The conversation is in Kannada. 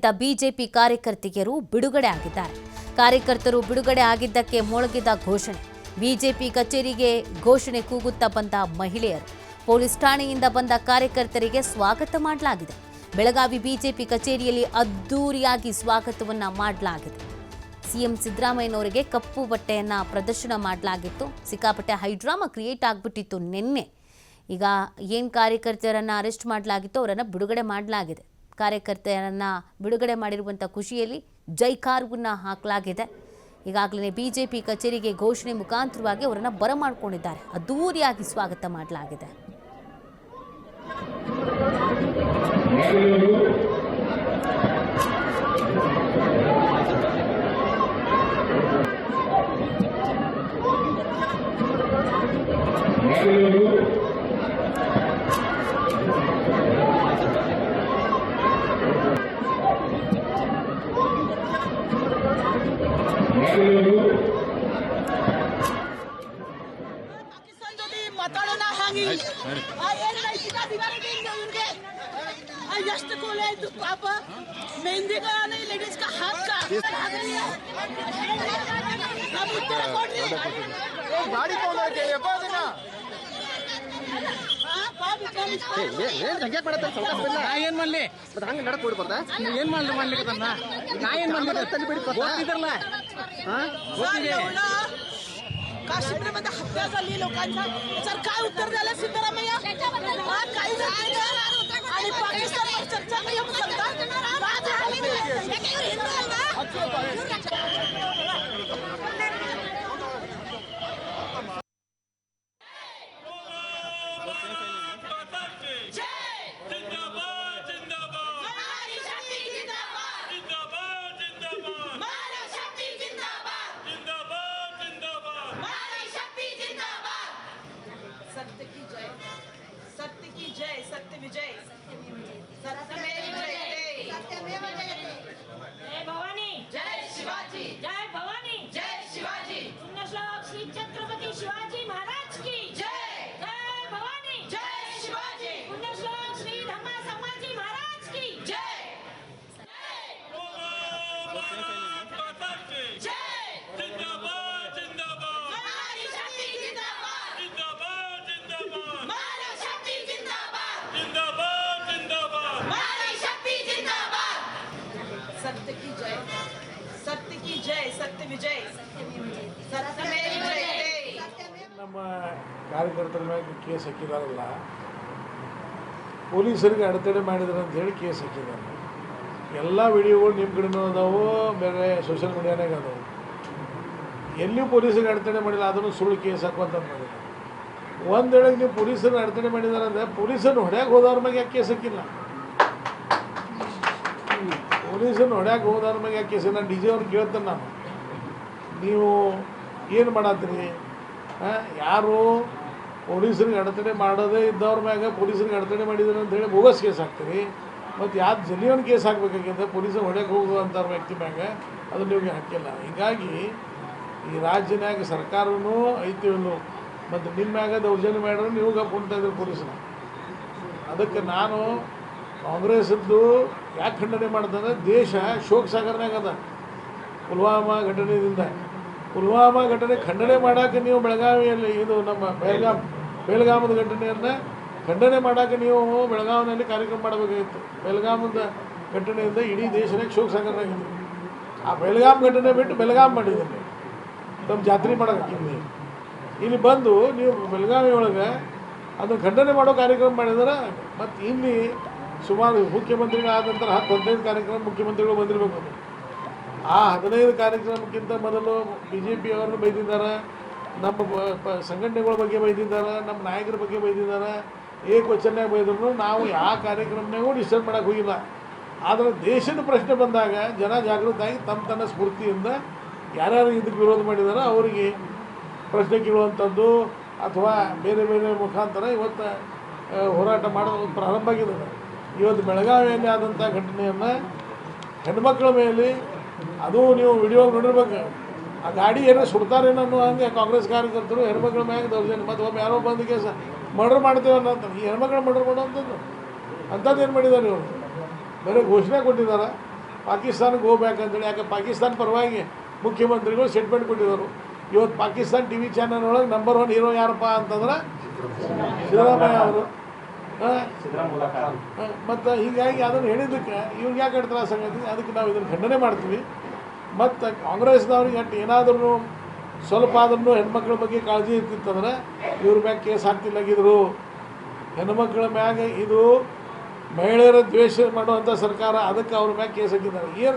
ಬಿಜೆಪಿ ಕಾರ್ಯಕರ್ತೆಯರು ಬಿಡುಗಡೆ ಆಗಿದ್ದಾರೆ. ಕಾರ್ಯಕರ್ತರು ಬಿಡುಗಡೆ ಆಗಿದ್ದಕ್ಕೆ ಮೊಳಗಿದ ಘೋಷಣೆ. ಬಿಜೆಪಿ ಕಚೇರಿಗೆ ಘೋಷಣೆ ಕೂಗುತ್ತಾ ಬಂದ ಮಹಿಳೆಯರು. ಪೊಲೀಸ್ ಠಾಣೆಯಿಂದ ಬಂದ ಕಾರ್ಯಕರ್ತರಿಗೆ ಸ್ವಾಗತ ಮಾಡಲಾಗಿದೆ. ಬೆಳಗಾವಿ ಬಿಜೆಪಿ ಕಚೇರಿಯಲ್ಲಿ ಅದ್ದೂರಿಯಾಗಿ ಸ್ವಾಗತವನ್ನ ಮಾಡಲಾಗಿದೆ. ಸಿಎಂ ಸಿದ್ದರಾಮಯ್ಯನವರಿಗೆ ಕಪ್ಪು ಬಟ್ಟೆಯನ್ನ ಪ್ರದರ್ಶನ ಮಾಡಲಾಗಿತ್ತು. ಸಿಕ್ಕಾಪಟ್ಟೆ ಹೈಡ್ರಾಮಾ ಕ್ರಿಯೇಟ್ ಆಗಿಬಿಟ್ಟಿತ್ತು ನಿನ್ನೆ. ಈಗ ಏನು ಕಾರ್ಯಕರ್ತರನ್ನ ಅರೆಸ್ಟ್ ಮಾಡಲಾಗಿತ್ತು ಅವರನ್ನು ಬಿಡುಗಡೆ ಮಾಡಲಾಗಿದೆ. ಕಾರ್ಯಕರ್ತೆಯರನ್ನು ಬಿಡುಗಡೆ ಮಾಡಿರುವಂಥ ಖುಷಿಯಲ್ಲಿ ಜೈಕಾರವನ್ನು ಹಾಕಲಾಗಿದೆ. ಈಗಾಗಲೇ ಬಿಜೆಪಿ ಕಚೇರಿಗೆ ಘೋಷಣೆ ಮುಖಾಂತರವಾಗಿ ಅವರನ್ನು ಬರಮಾಡಿಕೊಂಡಿದ್ದಾರೆ. ಅದ್ದೂರಿಯಾಗಿ ಸ್ವಾಗತ ಮಾಡಲಾಗಿದೆ. ಎಷ್ಟು ಕೋಲೆ ಆಯ್ತು ಪಾಪ ಮೆಹಂದಿಗಾನೆ ಲೇಡೀಸ್ का हाथ का हम उत्तर ಕೊಡ್ರಿ ಗಾಡಿ ತಗೊಂಡ್ರೆ ಕೇಳಿಯಪ್ಪ ಅದನ್ನ ಏನ್ ಹಂಗೆ ಮಾಡತ್ತೆ ಸೌಕರ್ಯ ನಾ ಏನ್ ಮಾಡ್ಲಿ ಮತ್ತೆ ಹಂಗೆ ನಡಕ ಕೊಡಿ ಬರ್ತಾ ಏನ್ ಮಾಡ್ಲಿಕ್ಕೆ ಅದನ್ನ ನಾ ಏನ್ ಮಾಡ್ಲಿ ತಲ್ಲಿ ಬಿಡಿ ಗೊತ್ತಿದ್ರಲ್ಲ काश्मीरमध्ये हत्या झाली लोकांच्या सर काय उत्तर द्यायला सिद्धरामय्या काय आणि पाकिस्तानवर चर्चा नाही होऊ सत्य की जय सत्य विजय सत्यमेव जयते सत्यमेव जयते जय भवानी जय शिवाजी जय भवानी जय शिवाजी पुण्यश्लोक श्री छत्रपति शिवाजी महाराज की जय जय भवानी जय शिवाजी पुण्यश्लोक श्री धम्मा संभाजी महाराज की जय सत्य की जय सत्य की जय सत्य विजय सत्यमेव जयते ನಮ್ಮ ಕಾರ್ಯಕರ್ತರ ಮೇಲೆ ಕೇಸ್ ಹಾಕಿದಾರಲ್ಲ, ಪೊಲೀಸರಿಗೆ ಅಡೆತಡೆ ಮಾಡಿದ್ರು ಅಂತ ಹೇಳಿ ಕೇಸ್ ಹಾಕಿದ್ದಾರೆ. ಎಲ್ಲ ವಿಡಿಯೋಗಳು ನಿಮ್ಮ ಕಡೆನೂ ಅದಾವು, ಬೇರೆ ಸೋಷಿಯಲ್ ಮೀಡಿಯಾನಾಗ ಅದಾವು. ಎಲ್ಲಿಯೂ ಪೊಲೀಸರಿಗೆ ಅಡೆತಡೆ ಮಾಡಿಲ್ಲ, ಅದನ್ನು ಸುಳ್ಳು ಕೇಸ್ ಹಾಕುವಂತ ಮಾಡಿದ್ದಾರೆ. ಒಂದು ವೇಳೆ ನೀವು ಪೊಲೀಸರನ್ನ ಅಡೆತಡೆ ಮಾಡಿದಾರೆ ಅಂದರೆ ಪೊಲೀಸರನ್ನು ಹೊಡ್ಯಾಕೆ ಹೋದವ್ರ ಮೇಲೆ ಯಾಕೆ ಕೇಸ್ ಹಾಕಿಲ್ಲ? ಪೊಲೀಸರನ್ನು ಹೊಡ್ಯಾಕೆ ಹೋದವ್ರ ಮೇಲೆ ಯಾಕೆ ಕೇಸ್? ನಾನು ಡಿ ಜೆ ಅವ್ರು ಕೇಳ್ತೇನೆ, ನಾನು ನೀವು ಏನು ಮಾಡತ್ತೀರಿ? ಯಾರು ಪೊಲೀಸರಿಗೆ ಅಡೆತಡೆ ಮಾಡೋದೇ ಇದ್ದವ್ರ ಮ್ಯಾಗ ಪೊಲೀಸರಿಗೆ ಅಡೆತಡೆ ಮಾಡಿದ್ರು ಅಂತ ಹೇಳಿ ಬೋಗಸ್ ಕೇಸ್ ಹಾಕ್ತೀರಿ. ಮತ್ತು ಯಾರು ಜನಿಯನ್ ಕೇಸ್ ಹಾಕಬೇಕಾಗಿದೆ ಪೊಲೀಸರು ಹೊಡ್ಯಾಕೆ ಹೋಗುವಂಥ ವ್ಯಕ್ತಿ ಮ್ಯಾಗ, ಅದು ನಿಮಗೆ ಹಾಕಿಲ್ಲ. ಹೀಗಾಗಿ ಈ ರಾಜ್ಯನಾಗ ಸರ್ಕಾರನೂ ಐತಿವಲ್ಲೂ ಮತ್ತು ನಿಮ್ಮ ಮ್ಯಾಗ ದೌರ್ಜನ್ಯ ಮಾಡಿದ್ರೆ ನೀವು ಗಪ್ಕೊಂತಾ ಇದ್ರಿ ಪೊಲೀಸರು. ಅದಕ್ಕೆ ನಾನು ಕಾಂಗ್ರೆಸ್ಸದ್ದು ಯಾಕೆ ಖಂಡನೆ ಮಾಡ್ತಂದ್ರೆ, ದೇಶ ಶೋಕ ಸಾಗರನಾಗ ಅದ. ಪುಲ್ವಾಮಾ ಘಟನೆ ಖಂಡನೆ ಮಾಡೋಕೆ ನೀವು ಬೆಳಗಾವಿಯಲ್ಲಿ, ಇದು ನಮ್ಮ ಬೆಳಗಾಮದ ಘಟನೆಯನ್ನು ಖಂಡನೆ ಮಾಡೋಕೆ ನೀವು ಬೆಳಗಾವಿನಲ್ಲಿ ಕಾರ್ಯಕ್ರಮ ಮಾಡಬೇಕಾಗಿತ್ತು. ಬೆಳಗಾಮದ ಘಟನೆಯಿಂದ ಇಡೀ ದೇಶನಾಗ ಶೋಕ ಸಾಗರನಾಗಿದೆ. ಆ ಬೆಳಗಾಂ ಘಟನೆ ಬಿಟ್ಟು ಬೆಳಗಾಂ ಮಾಡಿದ್ದೀನಿ, ನಮ್ಮ ಜಾತ್ರೆ ಮಾಡೋಕ್ಕಿದ್ವಿ. ಇಲ್ಲಿ ಬಂದು ನೀವು ಬೆಳಗಾವಿ ಒಳಗೆ ಅದನ್ನು ಖಂಡನೆ ಮಾಡೋ ಕಾರ್ಯಕ್ರಮ ಮಾಡಿದ್ರೆ, ಮತ್ತು ಇಲ್ಲಿ ಸುಮಾರು ಮುಖ್ಯಮಂತ್ರಿಗಳಾದ ನಂತರ 10-15 ಕಾರ್ಯಕ್ರಮ ಮುಖ್ಯಮಂತ್ರಿಗಳು ಬಂದಿರಬೇಕು. ಆ 15 ಕಾರ್ಯಕ್ರಮಕ್ಕಿಂತ ಮೊದಲು ಬಿ ಜೆ ಪಿ ಅವರನ್ನು ಬೈದಿದ್ದಾರೆ, ನಮ್ಮ ಸಂಘಟನೆಗಳ ಬಗ್ಗೆ ಬೈದಿದ್ದಾರೆ, ನಮ್ಮ ನಾಯಕರ ಬಗ್ಗೆ ಬೈದಿದ್ದಾರೆ. ಏಕವಚನಾಗ ಬೈದ್ರು ನಾವು ಯಾವ ಕಾರ್ಯಕ್ರಮನಾಗೂ ಡಿಸ್ಟರ್ಬ್ ಮಾಡೋಕ್ಕೆ ಹೋಗಿಲ್ಲ. ಆದರೆ ದೇಶದ ಪ್ರಶ್ನೆ ಬಂದಾಗ ಜನ ಜಾಗೃತರಾಗಿ ತನ್ನ ಸ್ಫೂರ್ತಿಯಿಂದ ಯಾರ್ಯಾರು ಇದಕ್ಕೆ ವಿರೋಧ ಮಾಡಿದಾರೋ ಅವರಿಗೆ ಪ್ರಶ್ನೆ ಕೇಳುವಂಥದ್ದು ಅಥವಾ ಬೇರೆ ಬೇರೆ ಮುಖಾಂತರ ಇವತ್ತು ಹೋರಾಟ ಮಾಡೋದು ಪ್ರಾರಂಭ ಆಗಿದೆ. ಇವತ್ತು ಬೆಳಗಾವಿಯಲ್ಲಿ ಆದಂಥ ಘಟನೆಯನ್ನು ಹೆಣ್ಮಕ್ಳ ಮೇಲೆ, ಅದು ನೀವು ವಿಡಿಯೋ ನೋಡಿರ್ಬೇಕು, ಆ ಗಾಡಿ ಏನೋ ಸುಡ್ತಾರೇನೋ ಅನ್ನೋ ಹಂಗೆ ಕಾಂಗ್ರೆಸ್ ಕಾರ್ಯಕರ್ತರು ಹೆಣ್ಮಕ್ಳ ಮ್ಯಾಗ ದೌರ್ಜನ್ಯ. ಮತ್ತು ಒಮ್ಮೆ ಯಾರೋ ಬಂದು ಕೇಸ ಮರ್ಡರ್ ಮಾಡ್ತೇವೆ ಅನ್ನೋಂಥ, ಈ ಹೆಣ್ಮಕ್ಳು ಮರ್ಡರ್ ಮಾಡೋವಂಥದ್ದು ಅಂಥದ್ದು ಏನು ಮಾಡಿದ್ದಾರೆ ಇವರು? ಬೇರೆ ಘೋಷಣೆ ಕೊಟ್ಟಿದ್ದಾರೆ, ಪಾಕಿಸ್ತಾನಕ್ಕೆ ಹೋಗ್ಬೇಕಂತೇಳಿ. ಯಾಕೆ ಪಾಕಿಸ್ತಾನ ಪರವಾಗಿ ಮುಖ್ಯಮಂತ್ರಿಗಳು ಸ್ಟೇಟ್ಮೆಂಟ್ ಕೊಟ್ಟಿದ್ದರು. ಇವತ್ತು ಪಾಕಿಸ್ತಾನ ಟಿ ವಿ ಚಾನಲ್ ಒಳಗೆ ನಂಬರ್ 1 ಹೀರೋ ಯಾರಪ್ಪ ಅಂತಂದ್ರೆ ಸಿದ್ದರಾಮಯ್ಯ ಅವರು. ಮತ್ತು ಹೀಗಾಗಿ ಅದನ್ನು ಹೇಳಿದ್ದಕ್ಕೆ ಇವ್ರಿಗೆ ಯಾಕೆ ತ್ರಾಸ ಆಗೈತಿ, ಅದಕ್ಕೆ ನಾವು ಇದನ್ನು ಖಂಡನೆ ಮಾಡ್ತೀವಿ. ಮತ್ತು ಕಾಂಗ್ರೆಸ್ನವ್ರಿಗೆ ಅಟ್ಟು ಏನಾದ್ರೂ ಸ್ವಲ್ಪ ಆದ್ರೂ ಹೆಣ್ಮಕ್ಳ ಬಗ್ಗೆ ಕಾಳಜಿ ಇರ್ತಿತ್ತಂದ್ರೆ ಇವ್ರ ಮ್ಯಾಗ ಕೇಸ್ ಹಾಕ್ತಿಲ್ಲಾಗಿದ್ರು. ಹೆಣ್ಮಕ್ಳ ಮ್ಯಾಗ ಇದು ಮಹಿಳೆಯರ ದ್ವೇಷ ಮಾಡುವಂಥ ಸರ್ಕಾರ, ಅದಕ್ಕೆ ಅವ್ರ ಮ್ಯಾಗ ಕೇಸ್ ಹಾಕಿದ್ದಾರೆ. ಏನು